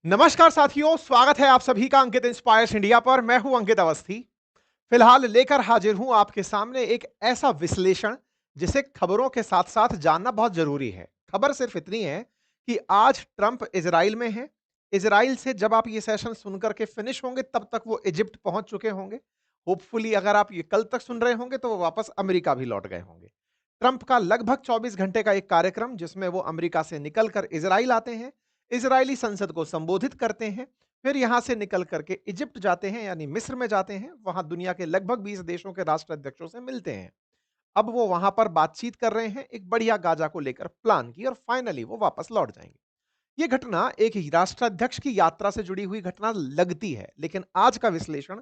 नमस्कार साथियों, स्वागत है आप सभी का अंकित इंस्पायर्स इंडिया पर। मैं हूं अंकित अवस्थी। फिलहाल लेकर हाजिर हूं आपके सामने एक ऐसा विश्लेषण जिसे खबरों के साथ-साथ जानना बहुत जरूरी है। खबर सिर्फ इतनी है कि आज ट्रंप इजराइल में हैं। इजराइल से जब आप ये सेशन सुनकर के फिनिश होंगे तब तक वो इजिप्ट पहुंच चुके होंगे। होपफुली अगर आप ये कल तक सुन रहे होंगे तो वो वापस अमेरिका भी लौट गए होंगे। ट्रंप का लगभग 24 घंटे का एक कार्यक्रम जिसमें वो अमेरिका से निकलकर इजराइल आते हैं, इजरायली संसद को संबोधित करते हैं, फिर यहां से निकल करके इजिप्ट जाते हैं यानी मिस्र में जाते हैं, वहां दुनिया के लगभग 20 देशों के राष्ट्राध्यक्षों से मिलते हैं। अब वो वहां पर बातचीत कर रहे हैं, एक बढ़िया गाजा को लेकर प्लान की, और फाइनली वो वापस लौट जाएंगे। ये घटना एक राष्ट्राध्यक्ष की यात्रा से जुड़ी हुई घटना लगती है, लेकिन आज का विश्लेषण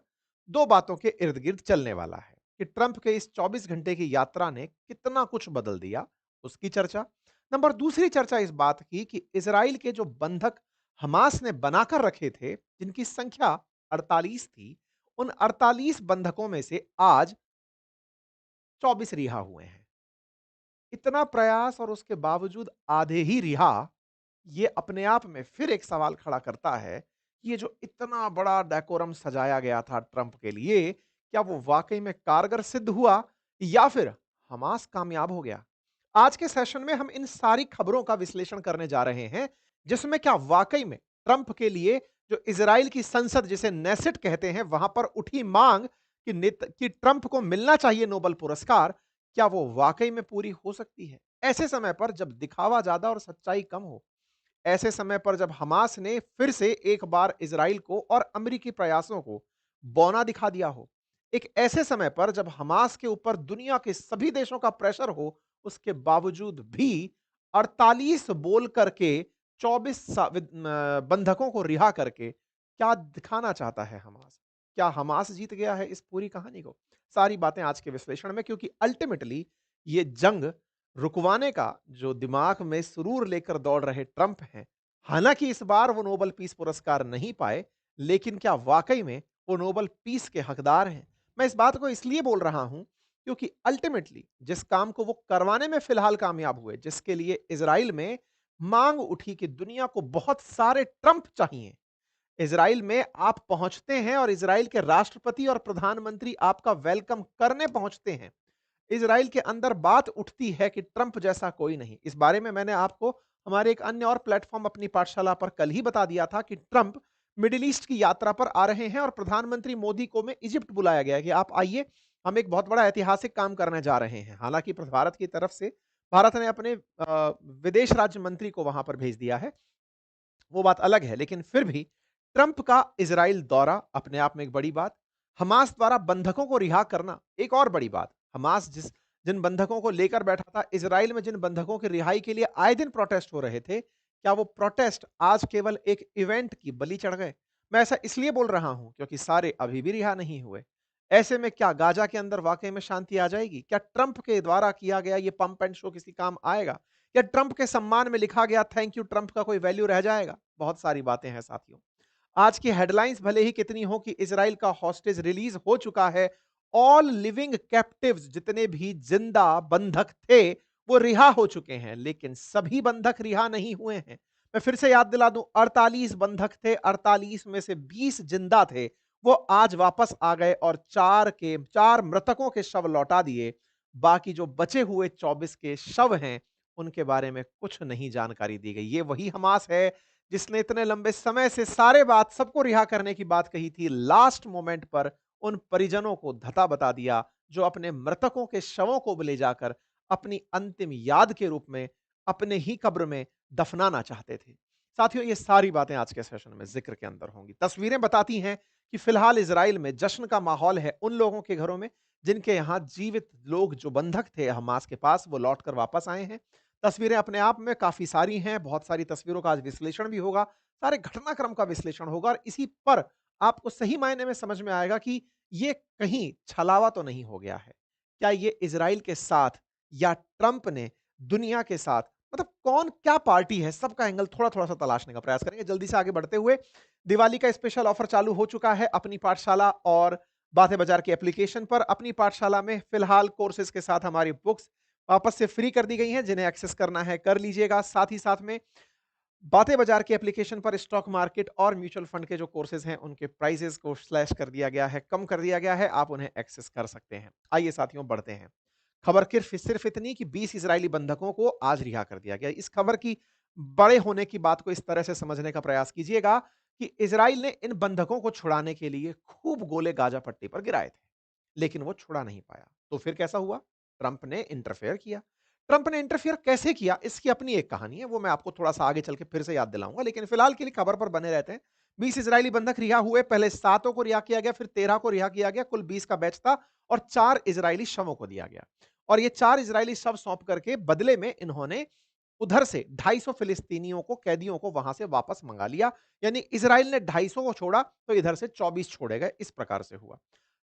दो बातों के इर्द गिर्द चलने वाला है कि ट्रंप के इस 24 घंटे की यात्रा ने कितना कुछ बदल दिया, उसकी चर्चा। नंबर दूसरी चर्चा इस बात की कि इजराइल के जो बंधक हमास ने बनाकर रखे थे, जिनकी संख्या 48 थी, उन 48 बंधकों में से आज 24 रिहा हुए हैं। इतना प्रयास और उसके बावजूद आधे ही रिहा, ये अपने आप में फिर एक सवाल खड़ा करता है कि ये जो इतना बड़ा डेकोरम सजाया गया था ट्रंप के लिए, क्या वो वाकई में कारगर सिद्ध हुआ या फिर हमास कामयाब हो गया? आज के सेशन में हम इन सारी खबरों का विश्लेषण करने जा रहे हैं, जिसमें क्या वाकई में ट्रंप के लिए जो इजराइल की संसद जिसे नेसेट कहते हैं, वहां पर उठी मांग कि ट्रंप को मिलना चाहिए नोबेल पुरस्कार, क्या वो वाकई में पूरी हो सकती है? ऐसे समय पर जब दिखावा ज्यादा और सच्चाई कम हो, ऐसे समय पर जब हमास ने फिर से एक बार इजराइल को और अमेरिकी प्रयासों को बौना दिखा दिया हो, एक ऐसे समय पर जब हमास के ऊपर दुनिया के सभी देशों का प्रेशर हो, उसके बावजूद भी 48 बोल करके 24 बंधकों को रिहा करके क्या दिखाना चाहता है हमास? क्या हमास जीत गया है इस पूरी कहानी को? सारी बातें आज के विश्लेषण में, क्योंकि अल्टीमेटली ये जंग रुकवाने का जो दिमाग में सुरूर लेकर दौड़ रहे ट्रंप हैं, हालांकि इस बार वो नोबेल पीस पुरस्कार नहीं पाए, लेकिन क्या वाकई में वो नोबेल पीस के हकदार हैं? मैं इस बात को इसलिए बोल रहा हूं क्योंकि अल्टीमेटली जिस काम को वो करवाने में फिलहाल कामयाब हुए, जिसके लिए इजराइल में मांग उठी कि दुनिया को बहुत सारे ट्रंप चाहिए, इजराइल में आप पहुंचते हैं और इजराइल के राष्ट्रपति और प्रधानमंत्री आपका वेलकम करने पहुंचते हैं। इजराइल के अंदर बात उठती है कि ट्रंप जैसा कोई नहीं। इस बारे में मैंने आपको हमारे एक अन्य और प्लेटफॉर्म अपनी पाठशाला पर कल ही बता दिया था कि ट्रंप मिडिल ईस्ट की यात्रा पर आ रहे हैं और प्रधानमंत्री मोदी को में इजिप्ट बुलाया गया है कि आप आइए, हम एक बहुत बड़ा ऐतिहासिक काम करने जा रहे हैं। हालांकि भारत की तरफ से भारत ने अपने विदेश राज्य मंत्री को वहां पर भेज दिया है, वो बात अलग है, लेकिन फिर भी ट्रंप का इजराइल दौरा अपने आप में एक बड़ी बात। हमास द्वारा बंधकों को रिहा करना एक और बड़ी बात। हमास जिन बंधकों को लेकर बैठा था, इजराइल में जिन बंधकों की रिहाई के लिए आए दिन प्रोटेस्ट हो रहे थे, क्या वो प्रोटेस्ट आज केवल एक इवेंट की बलि चढ़ गए? मैं ऐसा इसलिए बोल रहा हूं क्योंकि सारे अभी भी रिहा नहीं हुए। ऐसे में क्या गाजा के अंदर वाकई में शांति आ जाएगी? क्या ट्रंप के द्वारा किया गया ये पंप एंड शो किसी काम आएगा? या ट्रंप के सम्मान में लिखा गया थैंक यू ट्रंप का कोई वैल्यू रह जाएगा? बहुत सारी बातें हैं साथियों। आज की हेडलाइंस भले ही कितनी हो कि इजराइल का हॉस्टेज रिलीज हो चुका है, ऑल लिविंग कैप्टिव्स जितने भी जिंदा बंधक थे वो रिहा हो चुके हैं, लेकिन सभी बंधक रिहा नहीं हुए हैं। मैं फिर से याद दिला दूं, 48 बंधक थे, 48 में से 20 जिंदा थे। वो आज वापस आ गए और चार मृतकों के शव लौटा दिए। बाकी जो बचे हुए 24 के शव हैं, उनके बारे में कुछ नहीं जानकारी दी गई। ये वही हमास है जिसने इतने लंबे समय से सारे बात सबको रिहा करने की बात कही थी, लास्ट मोमेंट पर उन परिजनों को धता बता दिया जो अपने मृतकों के शवों को ले जाकर अपनी अंतिम याद के रूप में अपने ही कब्र में दफनाना चाहते थे। साथियों, ये सारी बातें आज के सेशन में जिक्र के अंदर होंगी। तस्वीरें बताती हैं कि फिलहाल इजराइल में जश्न का माहौल है उन लोगों के घरों में जिनके यहां जीवित लोग जो बंधक थे हमास के पास, वो लौटकर वापस आए हैं। तस्वीरें अपने आप में काफ़ी सारी हैं, बहुत सारी तस्वीरों का आज विश्लेषण भी होगा, सारे घटनाक्रम का विश्लेषण होगा और इसी पर आपको सही मायने में समझ में आएगा कि ये कहीं छलावा तो नहीं हो गया है। क्या ये इज़राइल के साथ या ट्रंप ने दुनिया के साथ, मतलब कौन क्या पार्टी है, सबका एंगल थोड़ा-थोड़ा सा तलाशने का प्रयास करेंगे। जल्दी से आगे बढ़ते हुए, दिवाली का स्पेशल ऑफर चालू हो चुका है अपनी पाठशाला और बातें बाजार की एप्लीकेशन पर। अपनी पाठशाला में फिलहाल कोर्सेज़ के साथ हमारी बुक्स वापस से फ्री कर दी गई हैं, जिन्हें एक्सेस करना है कर लीजिएगा। साथ ही साथ में बातें बाजार की एप्लीकेशन पर स्टॉक मार्केट और म्यूचुअल फंड के जो कोर्सेज हैं, उनके प्राइसेस को स्लैश कर दिया गया है, कम कर दिया गया है, आप उन्हें एक्सेस कर सकते हैं। आइए साथियों बढ़ते हैं। खबर किर्फ सिर्फ इतनी कि 20 इजरायली बंधकों को आज रिहा कर दिया गया। इस खबर की बड़े होने की बात को इस तरह से समझने का प्रयास कीजिएगा कि इजराइल ने इन बंधकों को छुड़ाने के लिए खूब गोले गाजा पट्टी पर गिराए थे, लेकिन वो छुड़ा नहीं पाया। तो फिर कैसा हुआ? ट्रंप ने इंटरफेयर किया। ट्रंप ने इंटरफियर कैसे किया, इसकी अपनी एक कहानी है, वो मैं आपको थोड़ा-सा आगे चल के फिर से याद दिलाऊँगा, लेकिन फिलहाल के लिए खबर पर बने रहते हैं। 20 इजरायली बंधक रिहा हुए, पहले 7 को रिहा किया गया, फिर 13 को रिहा किया गया, कुल 20 का बैच था और 4 इजरायली शवों को दिया गया। और ये 4 इजरायली शव सौंप करके बदले में इन्होंने उधर से 250 फिलिस्तीनियों को, कैदियों को वहां से वापस मंगा लिया। यानी इजराइल ने 250 को छोड़ा, तो इधर से 24 छोड़े गए, इस प्रकार से हुआ।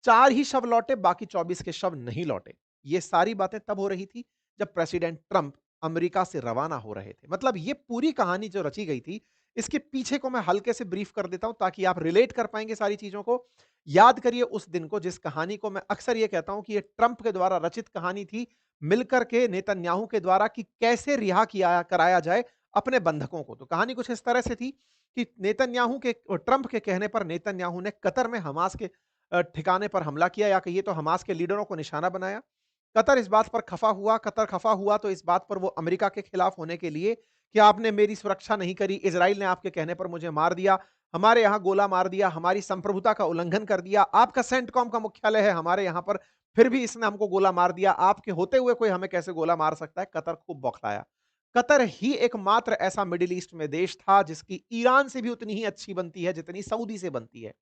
4 ही शव लौटे, बाकी 24 के शव नहीं लौटे। ये सारी बातें तब हो रही थी, जब प्रेसिडेंट ट्रंप अमेरिका से रवाना हो रहे थे। मतलब ये पूरी कहानी जो रची गई थी, इसके पीछे को मैं हल्के से ब्रीफ कर देता हूं ताकि आप रिलेट कर पाएंगे सारी चीजों को। याद करिए उस दिन को, जिस कहानी को मैं अक्सर ये कहता हूं कि ये ट्रंप के द्वारा रचित कहानी थी, मिलकर के नेतन्याहू के द्वारा, कि कैसे रिहा किया कराया जाए अपने बंधकों को। तो कहानी कुछ इस तरह से थी कि नेतन्याहू के ट्रंप के कहने पर नेतन्याहू ने कतर में हमास के ठिकाने पर हमला किया, या कहिए तो हमास के लीडरों को निशाना बनाया। कतर इस बात पर खफा हुआ, कतर खफा हुआ तो इस बात पर वो अमेरिका के खिलाफ होने के लिए कि आपने मेरी सुरक्षा नहीं करी, इजराइल ने आपके कहने पर मुझे मार दिया, हमारे यहां गोला मार दिया, हमारी संप्रभुता का उल्लंघन कर दिया, आपका सेंटकॉम का मुख्यालय है हमारे यहां पर, फिर भी इसने हमको गोला मार दिया, आपके होते हुए कोई हमें कैसे गोला मार सकता है? कतर खूब बौखलाया। कतर ही एकमात्र ऐसा मिडिल ईस्ट में देश था जिसकी ईरान से भी उतनी ही अच्छी बनती है जितनी सऊदी से बनती है।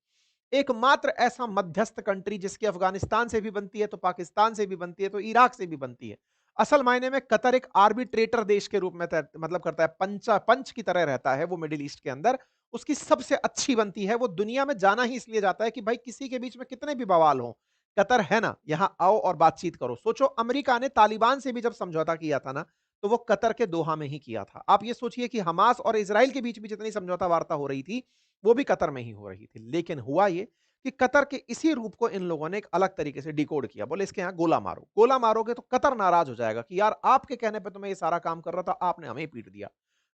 एकमात्र ऐसा मध्यस्थ कंट्री जिसकी अफगानिस्तान से भी बनती है, तो पाकिस्तान से भी बनती है, तो इराक से भी बनती है। असल मायने में कतर एक आर्बिट्रेटर देश के रूप में मतलब करता है, पंच की तरह रहता है वो मिडिल ईस्ट के अंदर। उसकी सबसे अच्छी बनती है, वो दुनिया में जाना ही इसलिए जाता है कि भाई किसी के बीच में कितने भी बवाल हो, कतर है ना, यहां आओ और बातचीत करो। सोचो अमेरिका ने तालिबान से भी जब समझौता किया था ना, तो वो कतर के दोहा में ही किया था। आप ये सोचिए कि हमास और इसराइल के बीच भी जितनी समझौता वार्ता हो रही थी, वो भी कतर में ही हो रही थी। लेकिन हुआ ये कि कतर के इसी रूप को इन लोगों ने एक अलग तरीके से डिकोड किया। बोले इसके यहाँ गोला मारो, गोला मारोगे तो कतर नाराज हो जाएगा कि यार आपके कहने पे तो मैं ये सारा काम कर रहा था, आपने हमें ही पीट दिया।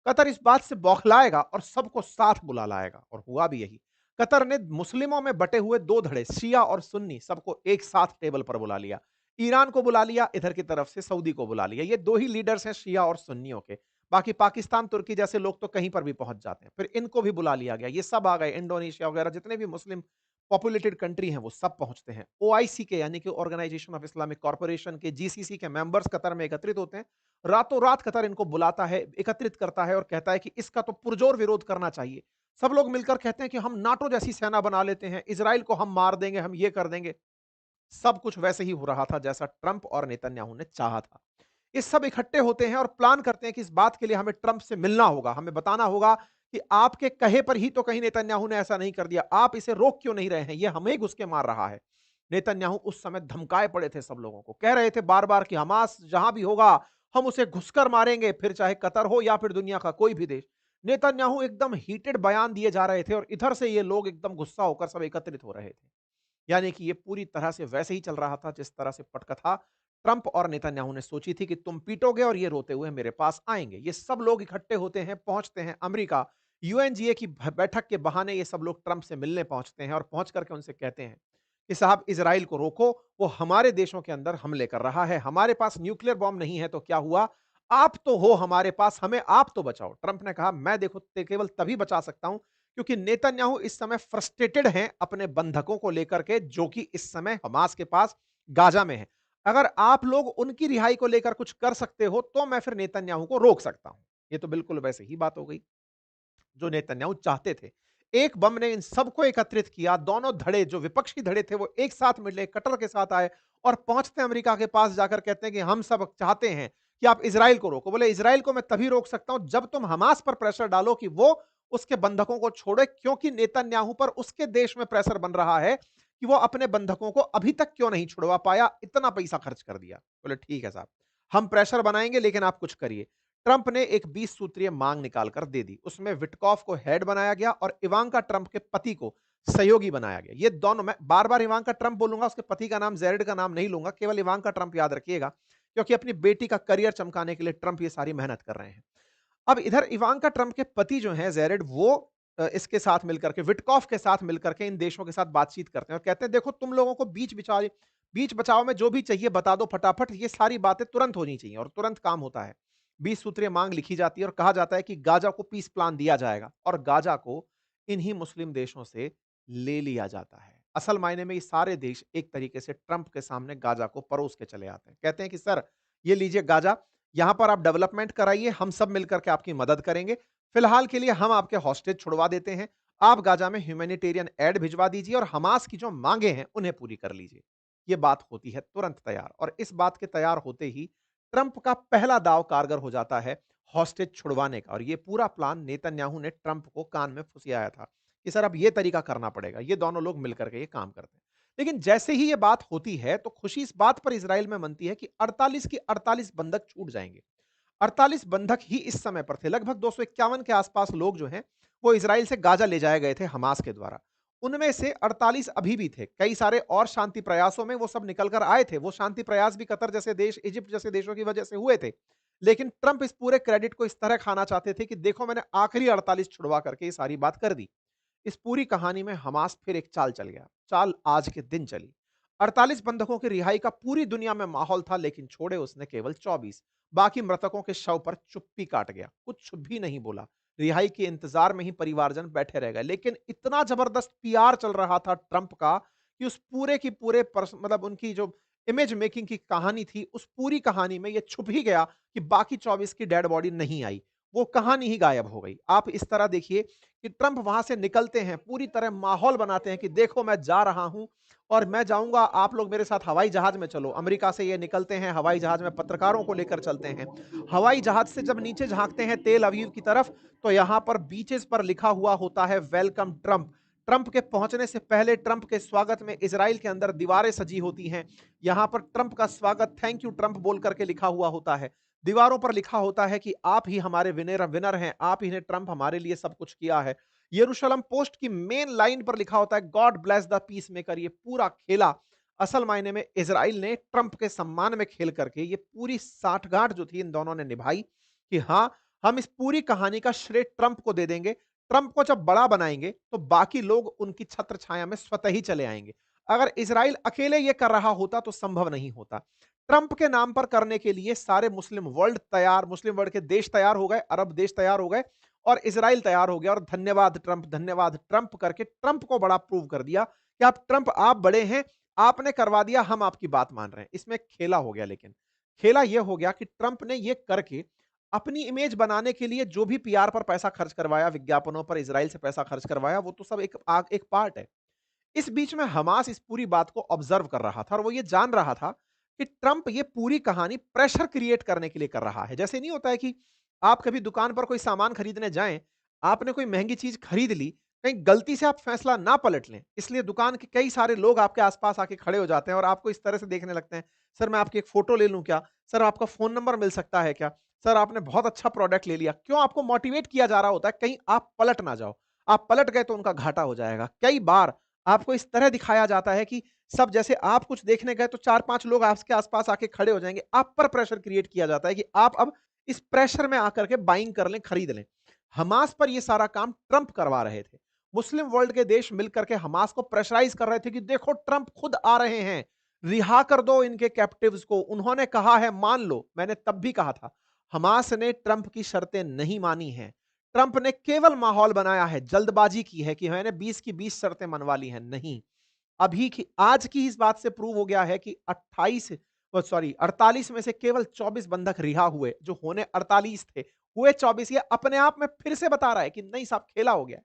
कतर इस बात से बौखलाएगा और सबको साथ बुला लाएगा, और हुआ भी यही। कतर ने मुस्लिमों में बटे हुए दो धड़े, शिया और सुन्नी, सबको एक साथ टेबल पर बुला लिया। ईरान को बुला लिया, इधर की तरफ से सऊदी को बुला लिया। ये दो ही लीडर्स हैं शिया और सुन्नियों के। बाकी पाकिस्तान, तुर्की जैसे लोग तो कहीं पर भी पहुंच जाते हैं। फिर इनको भी बुला लिया गया, ये सब आ गए, इंडोनेशिया वगैरह जितने भी मुस्लिम पॉपुलेटेड कंट्री हैं वो सब पहुंचते हैं। ओआईसी के यानी कि ऑर्गेनाइजेशन ऑफ इस्लामिक कॉर्पोरेशन के, जीसीसी के मेंबर्स कतर में एकत्रित होते हैं। रातों रात कतर इनको बुलाता है, एकत्रित करता है और कहता है कि इसका तो पुरजोर विरोध करना चाहिए। सब लोग मिलकर कहते हैं कि हम नाटो जैसी सेना बना लेते हैं, इजराइल को हम मार देंगे, हम ये कर देंगे। सब कुछ वैसे ही हो रहा था जैसा ट्रंप और नेतन्याहू ने चाहा था। ये सब इकट्ठे होते हैं और प्लान करते हैं कि इस बात के लिए हमें ट्रंप से मिलना होगा, हमें बताना होगा कि आपके कहे पर ही तो कहीं नेतन्याहू ने ऐसा नहीं कर दिया, आप इसे रोक क्यों नहीं रहे हैं, ये हमें घुस के मार रहा है। नेतन्याहू उस समय धमकाए पड़े थे, सब लोगों को कह रहे थे बार बार कि हमास जहां भी होगा हम उसे घुसकर मारेंगे, फिर चाहे कतर हो या फिर दुनिया का कोई भी देश। नेतन्याहू एकदम हीटेड बयान दिए जा रहे थे और इधर से ये लोग एकदम गुस्सा होकर सब एकत्रित हो रहे थे। यानी कि ये पूरी तरह से वैसे ही चल रहा था जिस तरह से पटकथा ट्रंप और नेतन्याहू ने सोची थी कि तुम पीटोगे और ये रोते हुए मेरे पास आएंगे। ये सब लोग इकट्ठे होते हैं, पहुंचते हैं अमेरिका। यूएनजीए की बैठक के बहाने ये सब लोग ट्रंप से मिलने पहुंचते हैं और पहुंच करके उनसे कहते हैं कि साहब इजराइल को रोको, वो हमारे देशों के अंदर हमले कर रहा है, हमारे पास न्यूक्लियर बॉम्ब नहीं है तो क्या हुआ, आप तो हो हमारे पास, हमें आप तो बचाओ। ट्रंप ने कहा मैं देखो केवल तभी बचा सकता हूं क्योंकि नेतन्याहू इस समय फ्रस्ट्रेटेड हैं अपने बंधकों को लेकर के, जो कि इस समय हमास के पास गाजा में है। अगर आप लोग उनकी रिहाई को लेकर कुछ कर सकते हो तो मैं फिर नेतन्याहू को रोक सकता हूं। ये तो बिल्कुल वैसे ही बात हो गई जो नेतन्याहू चाहते थे। एक बम ने इन सबको एकत्रित किया, दोनों धड़े जो विपक्षी धड़े थे वो एक साथ मिले, कटर के साथ आए और पहुंचते अमेरिका के पास जाकर कहते हैं कि हम सब चाहते हैं कि आप इजराइल को रोको। बोले इजराइल को मैं तभी रोक सकता हूं जब तुम हमास पर प्रेशर डालो कि वो उसके बंधकों को छोड़े, क्योंकि नेतन्याहू पर उसके देश में प्रेशर बन रहा है कि वो अपने बंधकों को अभी तक क्यों नहीं छुड़वा पाया, इतना पैसा खर्च कर दिया। बोले ठीक है साहब, हम प्रेशर बनाएंगे लेकिन आप कुछ करिए। ट्रंप ने एक 20 सूत्रीय मांग निकालकर दे दी। उसमें विटकॉफ को हेड बनाया गया और इवांका ट्रंप के पति को सहयोगी बनाया गया। ये दोनों, मैं बार-बार इवांका ट्रंप बोलूंगा, उसके पति का नाम जेरेड का नाम नहीं लूंगा, केवल इवांका ट्रंप याद रखिएगा, क्योंकि अपनी बेटी का करियर चमकाने के लिए ट्रंप ये सारी मेहनत कर रहे हैं। अब इधर इवांका ट्रंप के पति जो हैं जेरेड, वो इसके साथ मिलकर के, विटकॉफ के साथ मिलकर के इन देशों के साथ बातचीत करते हैं और कहते हैं देखो तुम लोगों को बीच बचाव में जो भी चाहिए बता दो फटाफट, ये सारी बातें तुरंत होनी चाहिए और तुरंत काम होता है। 20 सूत्रीय मांग लिखी जाती है और कहा जाता है कि गाजा को पीस प्लान दिया जाएगा और गाजा को इन्हीं मुस्लिम देशों से ले लिया जाता है। असल मायने में ये सारे देश एक तरीके से ट्रंप के सामने गाजा को परोस के चले आते हैं। कहते हैं कि सर ये लीजिए गाजा, यहां पर आप डेवलपमेंट कराइए, हम सब मिलकर के आपकी मदद करेंगे। फिलहाल के लिए हम आपके हॉस्टेज छुड़वा देते हैं। आप गाजा में ह्यूमैनिटेरियन एड भिजवा दीजिए और हमास की जो मांगे हैं उन्हें पूरी कर लीजिए। ये बात होती है तुरंत तैयार और इस बात के तैयार होते ही ट्रंप का पहला दांव कारगर हो जाता है हॉस्टेज छुड़वाने का। और ये पूरा प्लान नेतन्याहू ने ट्रंप को कान में फुसियाया था कि सर अब ये तरीका करना पड़ेगा, ये दोनों लोग मिलकर के ये काम करते हैं। लेकिन जैसे ही ये बात होती है तो खुशी इस बात पर इजराइल में मनती है कि 48 की 48 बंधक छूट जाएंगे। 48 बंधक ही इस समय पर थे। लगभग 251 के आसपास लोग जो हैं वो इजराइल से गाजा ले जाए गए थे हमास के द्वारा। उनमें से 48 अभी भी थे। कई सारे और शांति प्रयासों में वो सब निकल कर आए थे। वो शांति प्रयास भी कतर जैसे देश, इजिप्ट जैसे देशों की वजह से हुए थे। लेकिन ट्रंप इस पूरे क्रेडिट को इस तरह खाना चाहते थे कि देखो मैंने आखिरी 48 छुड़वा करके ये सारी बात कर दी। इस पूरी कहानी में हमास फिर एक चाल चल गया। चाल आज के दिन चली। 48 बंधकों की रिहाई का पूरी दुनिया में माहौल था, लेकिन छोड़े उसने केवल 24। बाकी मृतकों के शव पर चुप्पी काट गया, कुछ भी नहीं बोला। रिहाई के इंतजार में ही परिवारजन बैठे रह गए। लेकिन इतना जबरदस्त पीआर चल रहा था ट्रंप का कि उस पूरे की पूरे मतलब उनकी जो इमेज मेकिंग की कहानी थी, उस पूरी कहानी में यह छुप ही गया कि बाकी 24 की डेड बॉडी नहीं आई। वो कहानी ही गायब हो गई। आप इस तरह देखिए कि ट्रंप वहां से निकलते हैं, पूरी तरह माहौल बनाते हैं कि देखो मैं जा रहा हूं और मैं जाऊंगा, आप लोग मेरे साथ हवाई जहाज में चलो। अमेरिका से ये निकलते हैं, हवाई जहाज में पत्रकारों को लेकर चलते हैं। हवाई जहाज से जब नीचे झांकते हैं तेल अवीव की तरफ, तो यहां पर बीचेस पर लिखा हुआ होता है वेलकम ट्रंप। ट्रंप के पहुंचने से पहले ट्रंप के स्वागत में इजराइल के अंदर दीवारें सजी होती हैं। यहां पर ट्रंप का स्वागत थैंक यू ट्रंप बोल करके लिखा हुआ होता है। दीवारों पर लिखा होता है कि आप ही हमारे विनर विनर हैं, आप ही ने ट्रंप हमारे लिए सब कुछ किया है। यरूशलेम पोस्ट की मेन लाइन पर लिखा होता है God bless the peace maker. ये पूरा खेला असल मायने में इजराइल ने ट्रंप के सम्मान में खेल करके ये पूरी साठगांठ जो थी इन दोनों ने निभाई कि हां हम इस पूरी कहानी का श्रेय ट्रंप को दे देंगे। ट्रंप को जब बड़ा बनाएंगे तो बाकी लोग उनकी छत्र छाया में स्वतः ही चले आएंगे। अगर इजराइल अकेले ये कर रहा होता तो संभव नहीं होता। ट्रंप के नाम पर करने के लिए सारे मुस्लिम वर्ल्ड तैयार, मुस्लिम वर्ल्ड के देश तैयार हो गए, अरब देश तैयार हो गए और इजराइल तैयार हो गया। और धन्यवाद ट्रंप करके ट्रंप को बड़ा प्रूव कर दिया कि आप ट्रंप, आप बड़े हैं, आपने करवा दिया, हम आपकी बात मान रहे हैं। इसमें खेला हो गया। लेकिन खेला यह हो गया कि ट्रंप ने यह करके अपनी इमेज बनाने के लिए जो भी पीआर पर पैसा खर्च करवाया, विज्ञापनों पर इजराइल से पैसा खर्च करवाया, वो तो सब एक पार्ट है। इस बीच में हमास इस पूरी बात को ऑब्जर्व कर रहा था और वो ये जान रहा था कि ट्रंप ये पूरी कहानी प्रेशर क्रिएट करने के लिए कर रहा है। जैसे नहीं होता है कि आप कभी दुकान पर कोई सामान खरीदने जाएं, आपने कोई महंगी चीज खरीद ली, कहीं गलती से आप फैसला ना पलट लें, इसलिए दुकान के कई सारे लोग आपके आसपास आके खड़े हो जाते हैं और आपको इस तरह से देखने लगते हैं, सर मैं आपकी एक फोटो ले लूं क्या, सर आपका फोन नंबर मिल सकता है क्या, सर आपने बहुत अच्छा प्रोडक्ट ले लिया। क्यों? आपको मोटिवेट किया जा रहा होता है कहीं आप पलट ना जाओ। आप पलट गए तो उनका घाटा हो जाएगा। कई बार आपको इस तरह दिखाया जाता है कि सब जैसे आप कुछ देखने गए तो 4-5 लोग आपके आसपास आके खड़े हो जाएंगे। आप पर प्रेशर क्रिएट किया जाता है कि आप अब इस प्रेशर में आकर के बाइंग कर लें, खरीद लें। हमास पर यह सारा काम ट्रंप करवा रहे थे। मुस्लिम वर्ल्ड के देश मिलकर के हमास को प्रेशराइज कर रहे थे कि देखो ट्रंप खुद आ रहे हैं, रिहा कर दो इनके कैप्टिव्स को, उन्होंने कहा है मान लो। मैंने तब भी कहा था हमास ने ट्रंप की शर्तें नहीं मानी हैं। ट्रंप ने केवल माहौल बनाया है, जल्दबाजी की है कि मैंने 20 की 20 शर्तें मनवा ली हैं। नहीं, अभी की आज की इस बात से प्रूव हो गया है कि 48 में से केवल 24 बंधक रिहा हुए। जो होने 48 थे, हुए 24। ये अपने आप में फिर से बता रहा है कि नहीं साहब खेला हो गया।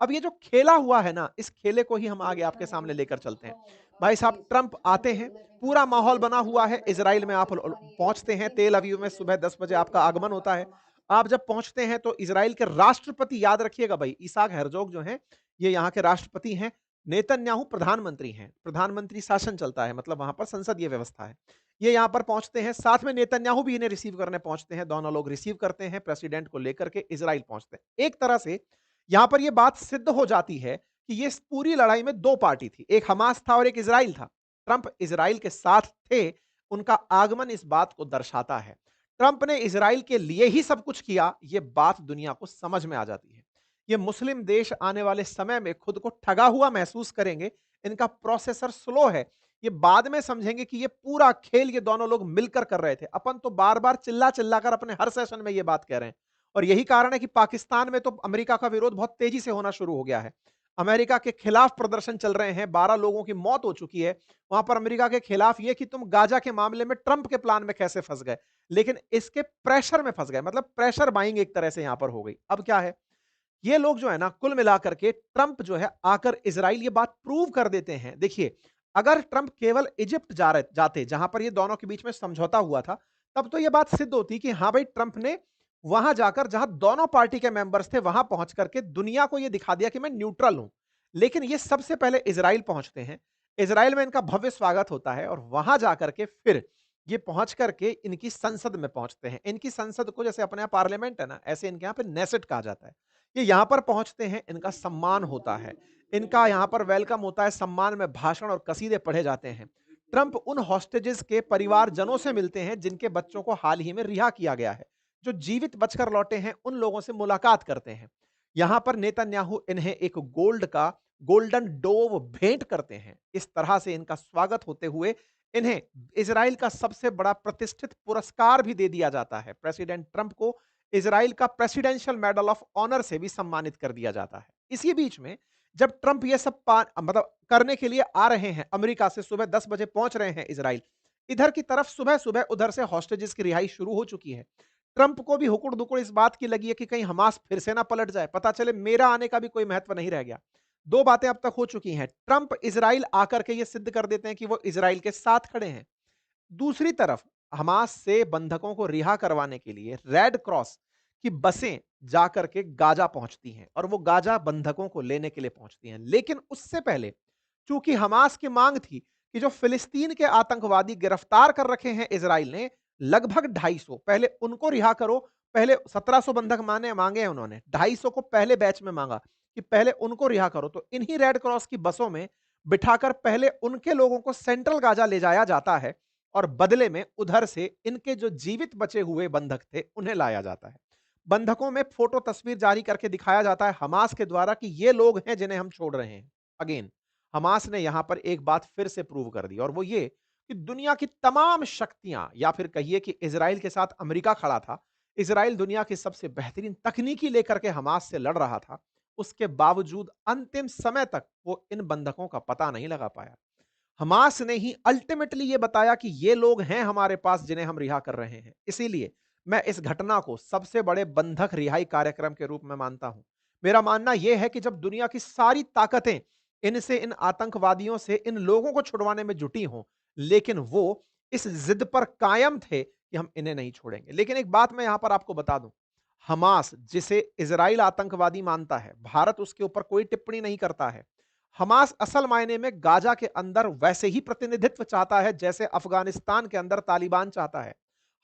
अब ये जो खेला हुआ है ना, इस खेले को ही हम आगे आपके सामने लेकर चलते हैं। भाई साहब ट्रंप आते हैं, पूरा माहौल बना हुआ है। इजराइल में आप पहुंचते हैं, तेल अवीव में सुबह 10 बजे आपका आगमन होता है। आप जब पहुंचते हैं तो इजराइल के राष्ट्रपति, याद रखिएगा भाई, इसहाक हेrzog जो हैं, ये यहाँ के राष्ट्रपति हैं। नेतन्याहू प्रधानमंत्री हैं। प्रधानमंत्री शासन चलता है, मतलब वहां पर संसदीय व्यवस्था है। ये यहाँ पर पहुंचते हैं, साथ में नेतन्याहू भी इन्हें रिसीव करने पहुंचते हैं। दोनों लोग रिसीव करते हैं प्रेसिडेंट को लेकर के, इजराइल पहुंचते हैं। एक तरह से यहां पर यह बात सिद्ध हो जाती है कि ये पूरी लड़ाई में दो पार्टी थी, एक हमास था और एक इजराइल था। ट्रंप इजराइल के साथ थे, उनका आगमन इस बात को दर्शाता है। ट्रंप ने इजराइल के लिए ही सब कुछ किया, ये बात दुनिया को समझ में आ जाती है। ये मुस्लिम देश आने वाले समय में खुद को ठगा हुआ महसूस करेंगे। इनका प्रोसेसर स्लो है। ये बाद में समझेंगे कि ये पूरा खेल ये दोनों लोग मिलकर कर रहे थे। अपन तो बार-बार चिल्ला-चिल्ला कर अपने हर सेशन में ये बात कह रहे हैं। और यही कारण है कि पाकिस्तान में तो अमेरिका का विरोध बहुत तेजी से होना शुरू हो गया है। अमेरिका के खिलाफ प्रदर्शन चल रहे हैं, 12 लोगों की मौत हो चुकी है। वहां पर अमेरिका के खिलाफ ये कि तुम गाजा के मामले में ट्रंप के प्लान में कैसे फंस गए, लेकिन इसके प्रेशर में फंस गए, मतलब प्रेशर बाइंग एक तरह से यहां पर हो गई। अब क्या है, ये लोग जो है ना, कुल मिलाकर के ट्रंप जो है आकर इजराइल ये बात प्रूव कर देते हैं। देखिए, अगर ट्रंप केवल इजिप्ट जाते जहां पर ये दोनों के बीच में समझौता हुआ था, तब तो ये बात सिद्ध होती कि हाँ भाई, ट्रंप ने वहां जाकर जहां दोनों पार्टी के मेंबर्स थे वहां पहुंच करके दुनिया को ये दिखा दिया कि मैं न्यूट्रल हूं। लेकिन ये सबसे पहले इजराइल पहुंचते हैं। इजराइल में इनका भव्य स्वागत होता है और वहां जाकर के फिर ये पहुंच करके इनकी संसद में पहुंचते हैं। इनकी संसद को जैसे अपने यहाँ पार्लियामेंट है ना, ऐसे इनके यहाँ पे नेसेट कहा जाता है। ये यहाँ पर पहुँचते हैं, इनका सम्मान होता है, इनका यहाँ पर वेलकम होता है, सम्मान में भाषण और कसीदे पढ़े जाते हैं। ट्रंप उन हॉस्टेजेस के परिवारजनों से मिलते हैं जिनके बच्चों को हाल ही में रिहा किया गया है। जो जीवित बचकर लौटे हैं, उन लोगों से मुलाकात करते हैं। यहाँ पर नेतन्याहू इन्हें एक गोल्डन डोव भेंट करते हैं। इस तरह से इनका स्वागत होते हुए इन्हें इजराइल का सबसे बड़ा प्रतिष्ठित पुरस्कार भी दे दिया जाता है। प्रेसिडेंट ट्रंप को इजराइल का प्रेसिडेंशियल मेडल ऑफ ऑनर से भी सम्मानित कर दिया जाता है। इसी बीच में जब ट्रंप ये सब मतलब करने के लिए आ रहे हैं, अमेरिका से सुबह 10 बजे पहुंच रहे हैं इजराइल, इधर की तरफ सुबह-सुबह उधर से हॉस्टेजेस की रिहाई शुरू हो चुकी है। ट्रंप को भी हुकुड़-दुकुड़ इस बात की लगी है कि कहीं हमास फिर से ना पलट जाए, पता चले मेरा आने का भी कोई महत्व नहीं रह गया। 2 बातें अब तक हो चुकी हैं। ट्रंप इजराइल आकर के ये सिद्ध कर देते हैं कि वो इजराइल के साथ खड़े हैं। दूसरी तरफ हमास से बंधकों को रिहा करवाने के लिए रेड क्रॉस की बसें जाकर के गाजा पहुंचती हैं और वो गाजा बंधकों को लेने के लिए पहुंचती हैं। लेकिन उससे पहले चूंकि हमास की मांग थी कि जो फिलिस्तीन के आतंकवादी गिरफ्तार कर रखे हैं इजराइल ने, लगभग 250, पहले उनको रिहा करो। पहले 1700 बंधक माने मांगे हैं उन्होंने, 250 को पहले बैच में मांगा कि पहले उनको रिहा करो। तो इन्हीं रेड क्रॉस की बसों में बिठाकर पहले उनके लोगों को सेंट्रल गाजा ले जाया जाता है और बदले में उधर से इनके जो जीवित बचे हुए बंधक थे उन्हें लाया जाता है। बंधकों में फोटो तस्वीर जारी करके दिखाया जाता है हमास के द्वारा कि ये लोग हैं जिन्हें हम छोड़ रहे हैं। अगेन, हमास ने यहां पर एक बात फिर से प्रूव कर दी और वो ये कि दुनिया की तमाम शक्तियां, या फिर कहिए कि इजराइल के साथ अमेरिका खड़ा था। इजराइल दुनिया की सबसे बेहतरीन तकनीकी लेकर के हमास से लड़ रहा था। उसके बावजूद अंतिम समय तक वो इन बंधकों का पता नहीं लगा पाया। हमास ने ही अल्टीमेटली ये बताया कि ये लोग हैं हमारे पास जिन्हें हम रिहा कर रहे हैं। इसीलिए मैं इस घटना को सबसे बड़े बंधक रिहाई कार्यक्रम के रूप में मानता हूं। मेरा मानना यह है कि जब दुनिया की सारी ताकतें इन आतंकवादियों से इन लोगों को छुड़वाने में जुटी हों, लेकिन वो इस जिद पर कायम थे कि हम इन्हें नहीं छोड़ेंगे। लेकिन एक बात मैं यहां पर आपको बता दूं, हमास जिसे इजराइल आतंकवादी मानता है, भारत उसके ऊपर कोई टिप्पणी नहीं करता है। हमास असल मायने में गाजा के अंदर वैसे ही प्रतिनिधित्व चाहता है जैसे अफगानिस्तान के अंदर तालिबान चाहता है।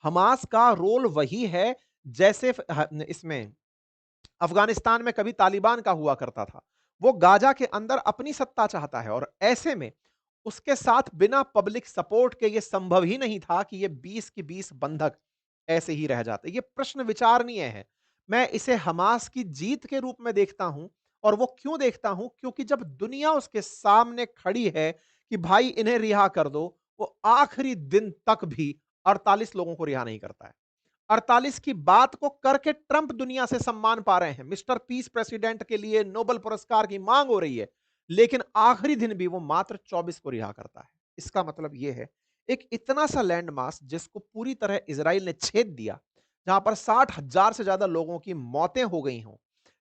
हमास का रोल वही है जैसे इसमें अफगानिस्तान में कभी तालिबान का हुआ करता था। वो गाजा के अंदर अपनी सत्ता चाहता है और ऐसे में उसके साथ बिना पब्लिक सपोर्ट के ये संभव ही नहीं था कि ये 20 के 20 बंधक ऐसे ही रह जाते। ये प्रश्न विचारणीय है। मैं इसे हमास की जीत के रूप में देखता हूं। और वो क्यों देखता हूं? क्योंकि जब दुनिया उसके सामने खड़ी है कि भाई इन्हें रिहा कर दो, वो आखिरी दिन तक भी 48 लोगों को रिहा नहीं करता है। 48 की बात को करके ट्रंप दुनिया से सम्मान पा रहे हैं। मिस्टर पीस प्रेसिडेंट के लिए नोबेल पुरस्कार की मांग हो रही है, लेकिन आखिरी दिन भी वो मात्र 24 को रिहा करता है। इसका मतलब यह है, एक इतना सा लैंडमास जिसको पूरी तरह इजराइल ने छेद दिया, जहां पर 60,000 से ज्यादा लोगों की मौतें हो गई हों,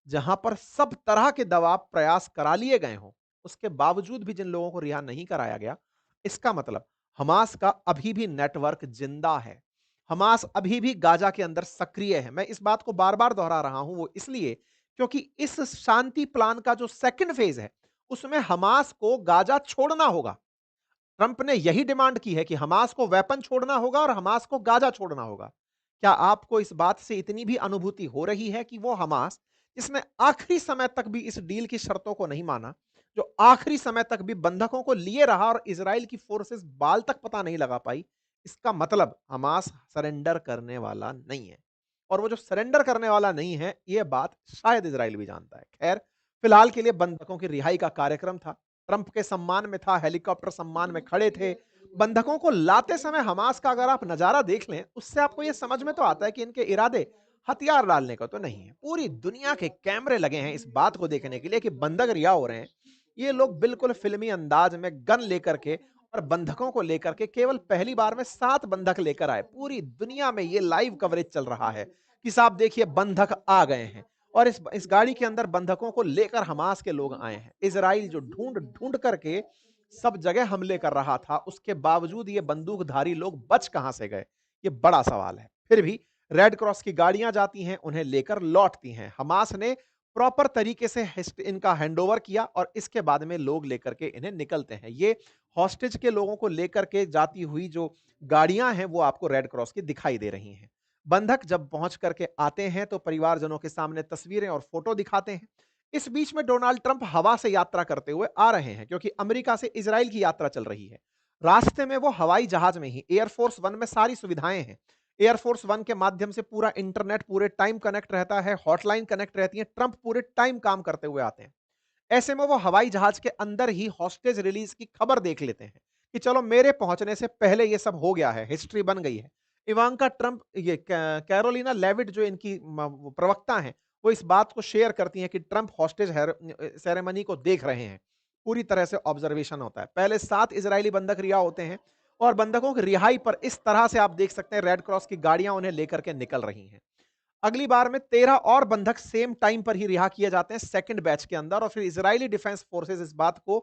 जहां पर सब तरह के दबाव प्रयास करा लिए गए हों, उसके बावजूद भी जिन लोगों को रिहा नहीं कराया गया, इसका मतलब हमास का अभी भी नेटवर्क जिंदा है। हमास अभी भी गाजा के अंदर सक्रिय है। मैं इस बात को बार-बार दोहरा रहा हूं, वो इसलिए क्योंकि इस शांति प्लान का जो सेकंड फेज है, उसमें हमास को गाजा छोड़ना होगा। ट्रंप ने यही डिमांड की है कि हमास को वेपन छोड़ना होगा और हमास को गाजा छोड़ना होगा। क्या आपको इस बात से इतनी भी अनुभूति हो रही है कि वो हमास, जिसने आखिरी समय तक भी इस डील की शर्तों को नहीं माना, जो आखिरी समय तक भी बंधकों को लिए रहा और इजराइल की फोर्सेस बाल तक पता नहीं लगा पाई, इसका मतलब हमास सरेंडर करने वाला नहीं है। और वो जो सरेंडर करने वाला नहीं है, ये बात शायद इज़राइल भी जानता है। खैर, फिलहाल के लिए बंधकों की रिहाई का कार्यक्रम था। ट्रंप के सम्मान में था, हेलीकॉप्टर सम्मान में खड़े थे। बंधकों को लाते समय हमास का अगर आप नज़ारा देख लें, उससे आपको ये समझ में तो आता है कि इनके इरादे हथियार डालने का तो नहीं है। पूरी दुनिया के कैमरे लगे हैं इस बात को देखने के लिए कि बंधक रिहा हो रहे हैं। ये लोग बिल्कुल फ़िल्मी अंदाज में गन लेकर के और बंधकों को लेकर के केवल पहली बार में 7 बंधक लेकर आए। पूरी दुनिया में ये लाइव कवरेज चल रहा है कि साहब देखिए बंधक आ गए हैं और इस गाड़ी के अंदर बंधकों को लेकर हमास के लोग आए हैं। इज़राइल जो ढूँढ-ढूँढ करके सब जगह हमले कर रहा था, उसके बावजूद ये बंदूकधारी लोग बच कहाँ से गए? ये बड़ा सवाल है। फिर भी रेड क्रॉस की गाड़ियाँ जाती हैं, उन्हें लेकर लौटती हैं। हमास ने प्रॉपर तरीके से इनका हैंडओवर किया और इसके बाद में लोग लेकर के इन्हें निकलते हैं। ये हॉस्टेज के लोगों को लेकर के जाती हुई जो गाड़ियां हैं वो आपको रेड क्रॉस की दिखाई दे रही हैं। बंधक जब पहुंच करके आते हैं तो परिवारजनों के सामने तस्वीरें और फोटो दिखाते हैं। इस बीच में डोनाल्ड ट्रंप हवा से यात्रा करते हुए आ रहे हैं क्योंकि अमेरिका से इजराइल की यात्रा चल रही है। रास्ते में वो हवाई जहाज में ही एयरफोर्स वन में सारी सुविधाएं हैं। एयरफोर्स वन के माध्यम से पूरा इंटरनेट पूरे टाइम कनेक्ट रहता है, हॉटलाइन कनेक्ट रहती है। ट्रंप पूरे टाइम काम करते हुए आते हैं। ऐसे में वो हवाई जहाज के अंदर ही हॉस्टेज रिलीज की खबर देख लेते हैं कि चलो मेरे पहुंचने से पहले ये सब हो गया है, हिस्ट्री बन गई है। इवांका ट्रंप ये कैरोलिना लेविट जो इनकी वो प्रवक्ता हैं, वो इस बात को शेयर करती हैं कि ट्रंप हॉस्टेज सेरेमनी को देख रहे हैं। पूरी तरह से ऑब्जर्वेशन होता है। पहले 7 इजरायली बंधक रिहा होते हैं और बंधकों की रिहाई पर इस तरह से आप देख सकते हैं रेड क्रॉस की गाड़ियां उन्हें लेकर के निकल रही हैं। अगली बार में 13 और बंधक सेम टाइम पर ही रिहा किए जाते हैं सेकंड बैच के अंदर और फिर इजरायली डिफेंस फोर्सेस इस बात को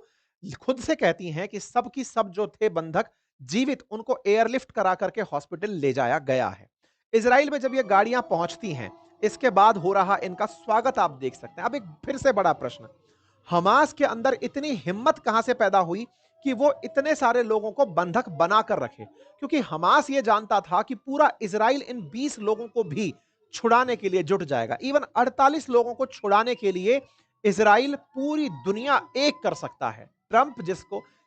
खुद से कहती हैं कि सब की सब जो थे बंधक जीवित उनको एयरलिफ्ट करा करके हॉस्पिटल ले जाया गया है। इजराइल में जब ये गाड़ियां पहुंचती हैं, इसके बाद हो रहा इनका स्वागत आप देख सकते हैं। अब एक फिर से बड़ा प्रश्न, हमास के अंदर इतनी हिम्मत कहां से पैदा हुई कि वो इतने सारे लोगों को बंधक बनाकर रखे? क्योंकि हमास ये जानता था कि पूरा इजराइल इन 20 लोगों को भी छुड़ाने के लिए जुट जाएगा। इवन 48 लोगों को छुड़ाने के लिए इजराइल पूरी दुनिया एक कर सकता है।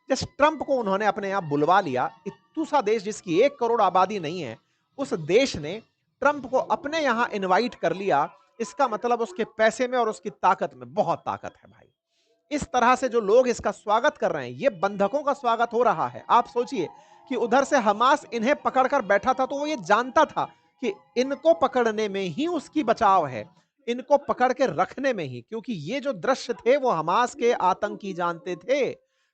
जिस ट्रंप को उन्होंने अपने यहां बुलवा लिया, इतूसा देश जिसकी 1 करोड़ आबादी नहीं है, उस देश ने ट्रंप को अपने यहां इनवाइट कर लिया। इसका मतलब उसके पैसे में और उसकी ताकत में बहुत ताकत है भाई। इस तरह से जो लोग इसका स्वागत कर रहे हैं, ये बंधकों का स्वागत हो रहा है। आप सोचिए कि उधर से हमास इन्हें पकड़कर बैठा था तो वो ये जानता था कि इनको पकड़ने में ही उसकी बचाव है, इनको पकड़ के रखने में ही, क्योंकि ये जो दृश्य थे वो हमास के आतंकी जानते थे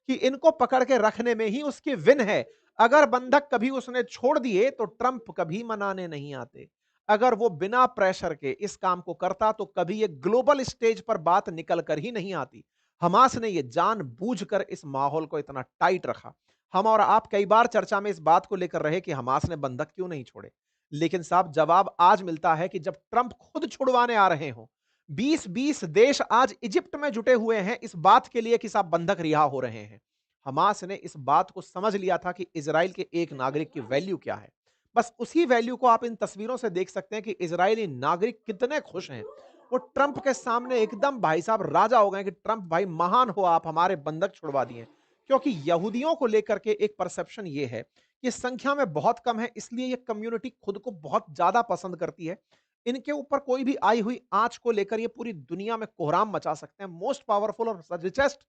कि इनको पकड़ के रखने में ही उसकी विन है। अगर बंधक कभी उसने छोड़ दिए तो ट्रंप कभी मनाने नहीं आते। अगर वो बिना प्रेशर के इस काम को करता तो कभी ये ग्लोबल स्टेज पर बात निकल कर ही नहीं आती। हमास ने ये जानबूझकर इस माहौल को इतना टाइट रखा। हम और आप कई बार चर्चा में इस बात को लेकर रहे कि हमास ने बंधक क्यों नहीं छोड़े, लेकिन साहब जवाब आज मिलता है कि जब ट्रंप खुद छुड़वाने आ रहे हो। 20-20 देश आज इजिप्ट में जुटे हुए हैं इस बात के लिए कि साहब बंधक रिहा हो रहे हैं। हमास ने इस बात को समझ लिया था कि इजराइल के एक नागरिक की वैल्यू क्या है। बस उसी वैल्यू को आप इन तस्वीरों से देख सकते हैं कि इजरायली नागरिक कितने खुश हैं। वो ट्रंप के सामने एकदम भाई साहब राजा हो गए कि ट्रंप भाई महान हो, आप हमारे बंधक छुड़वा दिए। क्योंकि यहूदियों को लेकर के एक परसेप्शन ये है कि संख्या में बहुत कम है, इसलिए ये कम्युनिटी खुद को बहुत ज्यादा पसंद करती है। इनके ऊपर कोई भी आई हुई आंच को लेकर ये पूरी दुनिया में कोहराम मचा सकते हैं। मोस्ट पावरफुल और richest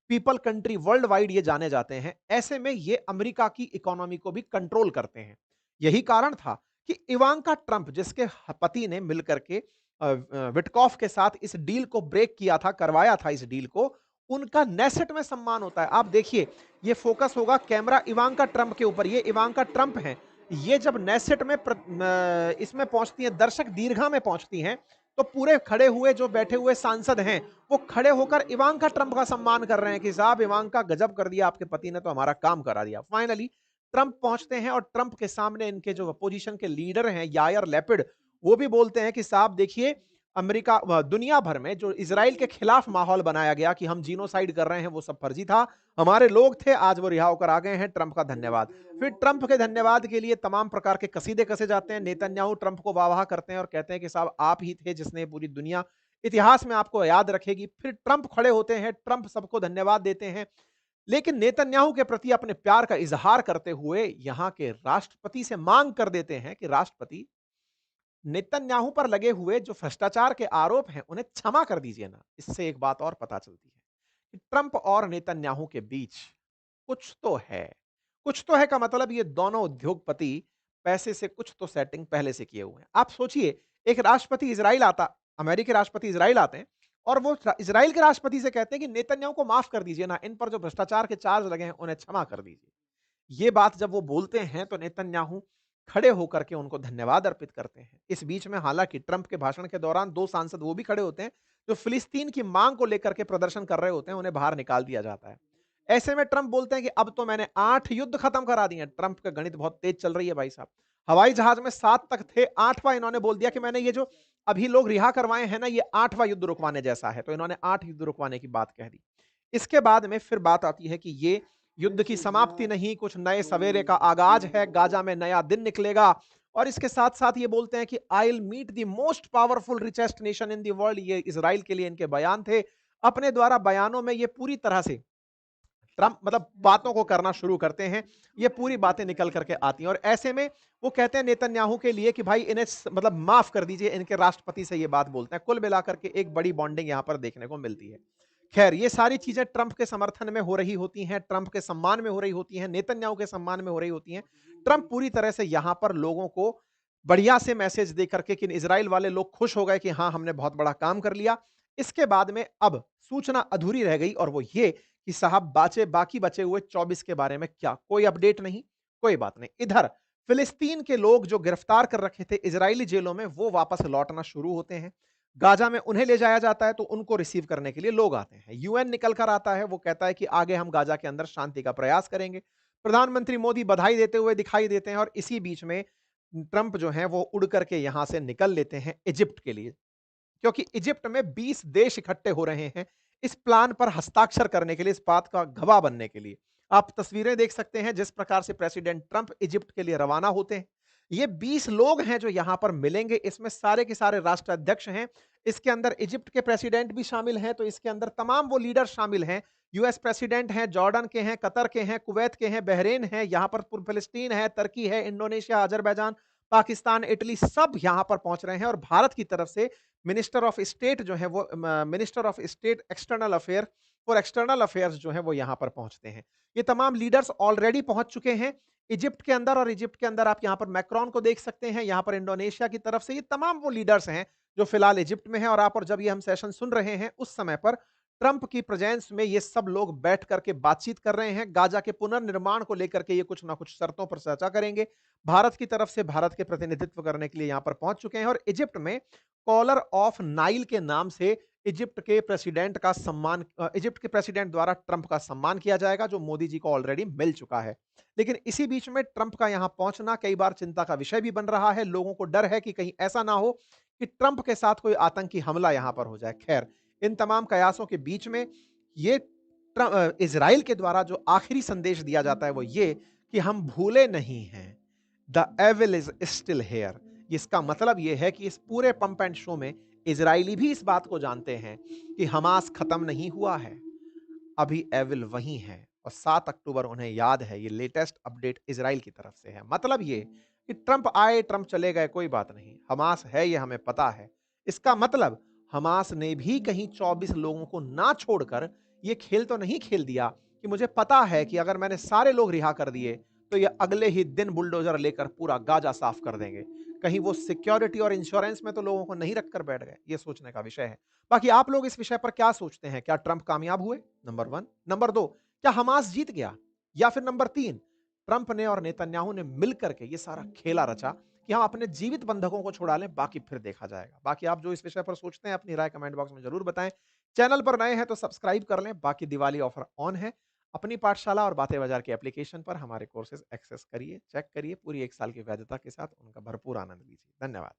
people country world wide ये जाने जाते हैं। ऐसे में ये अमेरिका की इकोनॉमी को भी कंट्रोल करते हैं। यही कारण था कि इवांका ट्रंप जिसके पति ने मिलकर के विटकॉफ के साथ इस डील को ब्रेक किया था, करवाया था इस डील को, उनका नेसेट में सम्मान होता है। आप देखिए, ये फोकस होगा कैमरा इवांका ट्रंप के ऊपर, ये इवांका ट्रंप हैं। ये जब नेसेट में इसमें पहुंचती हैं, दर्शक दीर्घा में पहुंचती हैं, तो पूरे खड़े हुए जो बैठे हुए सांसद हैं, वो खड़े होकर इवांका ट्रंप का सम्मान कर रहे हैं कि साहब इवांका गजब कर दिया, आपके पति ने तो हमारा काम करा दिया। फाइनली ट्रंप पहुंचते हैं और ट्रंप के सामने इनके जो अपोजिशन के लीडर हैं यायर लैपिड, वो भी बोलते हैं कि साहब देखिए, दुनिया भर में जो इजराइल के खिलाफ माहौल बनाया गया कि हम जीनोसाइड कर रहे हैं, वो सब फर्जी था, हमारे लोग थे, आज वो रिहा होकर आ गए हैं, ट्रंप का धन्यवाद। फिर ट्रंप के धन्यवाद के लिए तमाम प्रकार के कसीदे कसे जाते हैं। नेतन्याहू ट्रंप को वाह-वाह करते हैं और कहते हैं कि साहब आप ही थे जिसने पूरी दुनिया इतिहास में आपको याद रखेगी। फिर ट्रंप खड़े होते हैं, ट्रंप सबको धन्यवाद देते हैं। लेकिन नेतन्याहू के प्रति अपने प्यार का इजहार करते हुए यहां के राष्ट्रपति से मांग कर देते हैं कि राष्ट्रपति, नेतन्याहू पर लगे हुए जो भ्रष्टाचार के आरोप हैं उन्हें क्षमा कर दीजिए ना। इससे एक बात और पता चलती है कि ट्रंप और नेतन्याहू के बीच कुछ तो है। कुछ तो है का मतलब ये दोनों उद्योगपति पैसे से कुछ तो सेटिंग पहले से किए हुए हैं। आप सोचिए, एक राष्ट्रपति इजराइल आता, अमेरिकी राष्ट्रपति इजराइल आते हैं और वो इजराइल के राष्ट्रपति से कहते हैं कि नेतन्याहू को माफ कर दीजिए ना, इन पर जो भ्रष्टाचार के चार्ज लगे हैं उन्हें क्षमा कर दीजिए। ये बात जब वो बोलते हैं तो नेतन्याहू खड़े होकर के उनको धन्यवाद अर्पित करते हैं। इस बीच में हालांकि ट्रंप के भाषण के दौरान 2 सांसद वो भी खड़े होते हैं जो फिलिस्तीन की मांग को लेकर के प्रदर्शन कर रहे होते हैं, उन्हें बाहर निकाल दिया जाता है। ऐसे में ट्रंप बोलते हैं कि अब तो मैंने 8 युद्ध खत्म करा दिए हैं। ट्रंप का गणित बहुत तेज चल रही है भाई साहब। हवाई जहाज में 7 तक थे, 8वां इन्होंने बोल दिया कि मैंने ये जो अभी लोग रिहा करवाए हैं ना, ये 8वां युद्ध रुकवाने जैसा है। तो इन्होंने 8 युद्ध रुकवाने की बात कह दी। इसके बाद में फिर बात आती है कि ये युद्ध की समाप्ति नहीं, कुछ नए सवेरे का आगाज है, गाजा में नया दिन निकलेगा। और इसके साथ-साथ ये बोलते हैं कि I will meet the most powerful richest nation in the world. ये इज़राइल के लिए इनके बयान थे। अपने द्वारा बयानों में ये पूरी तरह से ट्रंप मतलब बातों को करना शुरू करते हैं, ये पूरी बातें निकल करके आती हैं और ऐसे में वो कहते हैं नेतन्याहू के लिए कि भाई इन्हें मतलब माफ कर दीजिए, इनके राष्ट्रपति से ये बात बोलते हैं। कुल मिलाकर के एक बड़ी बॉन्डिंग यहां पर देखने को मिलती है। खैर, ये सारी चीजें ट्रंप के समर्थन में हो रही होती हैं, ट्रंप के सम्मान में हो रही होती हैं, नेतन्याहू के सम्मान में हो रही होती हैं। ट्रंप पूरी तरह से यहां पर लोगों को बढ़िया से मैसेज दे करके कि इजराइल वाले लोग खुश हो गए कि हाँ, हमने बहुत बड़ा काम कर लिया। इसके बाद में अब सूचना अधूरी रह गई और वो ये कि साहब बाकी बचे हुए 24 के बारे में क्या? कोई अपडेट नहीं, कोई बात नहीं। इधर फिलिस्तीन के लोग जो गिरफ्तार कर रखे थे इजरायली जेलों में, वो वापस लौटना शुरू होते हैं। गाजा में उन्हें ले जाया जाता है तो उनको रिसीव करने के लिए लोग आते हैं। यूएन निकल कर आता है, वो कहता है कि आगे हम गाजा के अंदर शांति का प्रयास करेंगे। प्रधानमंत्री मोदी बधाई देते हुए दिखाई देते हैं और इसी बीच में ट्रंप जो हैं वो उड़ करके यहां से निकल लेते हैं इजिप्ट के लिए। क्योंकि इजिप्ट में 20 देश इकट्ठे हो रहे हैं इस प्लान पर हस्ताक्षर करने के लिए, इस बात का गवाह बनने के लिए। आप तस्वीरें देख सकते हैं जिस प्रकार से प्रेसिडेंट ट्रंप इजिप्ट के लिए रवाना होते हैं। ये 20 लोग हैं जो यहां पर मिलेंगे, इसमें सारे के सारे राष्ट्राध्यक्ष हैं। इसके अंदर इजिप्ट के प्रेसिडेंट भी शामिल हैं, तो इसके अंदर तमाम वो लीडर शामिल हैं। यूएस प्रेसिडेंट हैं, जॉर्डन के हैं, कतर के हैं, कुवैत के हैं, बहरीन है, यहां पर फिलिस्तीन है, तुर्की है, इंडोनेशिया, अजरबैजान, पाकिस्तान, इटली, सब यहां पर पहुंच रहे हैं और भारत की तरफ से मिनिस्टर ऑफ स्टेट जो है वो minister of state external affair और एक्सटर्नल अफेयर्स जो है वो यहां पर पहुंचते हैं। ये तमाम लीडर्स ऑलरेडी पहुंच चुके हैं इजिप्ट के अंदर और इजिप्ट के अंदर आप यहां पर मैक्रोन को देख सकते हैं, यहां पर इंडोनेशिया की तरफ से ये तमाम वो लीडर्स हैं जो फिलहाल इजिप्ट में हैं और आप और जब ये हम सेशन सुन रहे हैं उस समय पर ट्रंप की प्रेजेंस में ये सब लोग बैठ करके बातचीत कर रहे हैं। गाजा के पुनर्निर्माण को लेकर के ये कुछ ना कुछ शर्तों पर चर्चा करेंगे। भारत की तरफ से भारत के प्रतिनिधित्व करने के लिए यहां पर पहुंच चुके हैं और इजिप्ट में कॉलर ऑफ नाइल के नाम से इजिप्ट के प्रेसिडेंट द्वारा ट्रंप का सम्मान किया जाएगा, जो मोदी जी को ऑलरेडी मिल चुका है। लेकिन इसी बीच में ट्रंप का यहां पहुंचना कई बार चिंता का विषय भी बन रहा है। लोगों को डर है कि कहीं ऐसा ना हो कि ट्रंप के साथ कोई आतंकी हमला यहां पर हो जाए। खैर, इन तमाम कयासों के बीच में ये इजराइल के द्वारा जो आखिरी संदेश दिया जाता है वो ये कि हम भूले नहीं हैं, the evil is still here. इसका मतलब यह है कि इस पूरे पंप एंड शो में इजरायली भी इस बात को जानते हैं कि हमास खत्म नहीं हुआ है, अभी एविल वहीं है और 7 अक्टूबर उन्हें याद है। ये लेटेस्ट अपडेट इजराइल की तरफ से है। मतलब ये कि ट्रंप आए, ट्रंप चले गए, कोई बात नहीं, हमास है, ये हमें पता है। इसका मतलब हमास ने भी कहीं 24 लोगों को ना छोड़कर ये खेल तो नहीं खेल दिया कि मुझे पता है कि अगर मैंने सारे लोग रिहा कर दिए तो ये अगले ही दिन बुलडोजर लेकर पूरा गाजा साफ कर देंगे। कहीं वो सिक्योरिटी और इंश्योरेंस में तो लोगों को नहीं रखकर बैठ गए, ये सोचने का विषय है। बाकी आप लोग इस विषय पर क्या सोचते हैं? क्या ट्रंप कामयाब हुए? नंबर 1। नंबर 2, क्या हमास जीत गया? या फिर नंबर 3, ट्रंप ने और नेतन्याहू ने मिलकर के ये सारा खेला रचा कि हम अपने जीवित बंधकों को छुड़ा लें, बाकी फिर देखा जाएगा। बाकी आप जो इस विषय पर सोचते हैं अपनी राय कमेंट बॉक्स में जरूर बताएं। चैनल पर नए हैं तो सब्सक्राइब कर लें। बाकी दिवाली ऑफर ऑन है। अपनी पाठशाला और बातें बाजार के एप्लीकेशन पर हमारे कोर्सेज एक्सेस करिए, चेक करिए, पूरी 1 साल की वैधता के साथ उनका भरपूर आनंद लीजिए। धन्यवाद।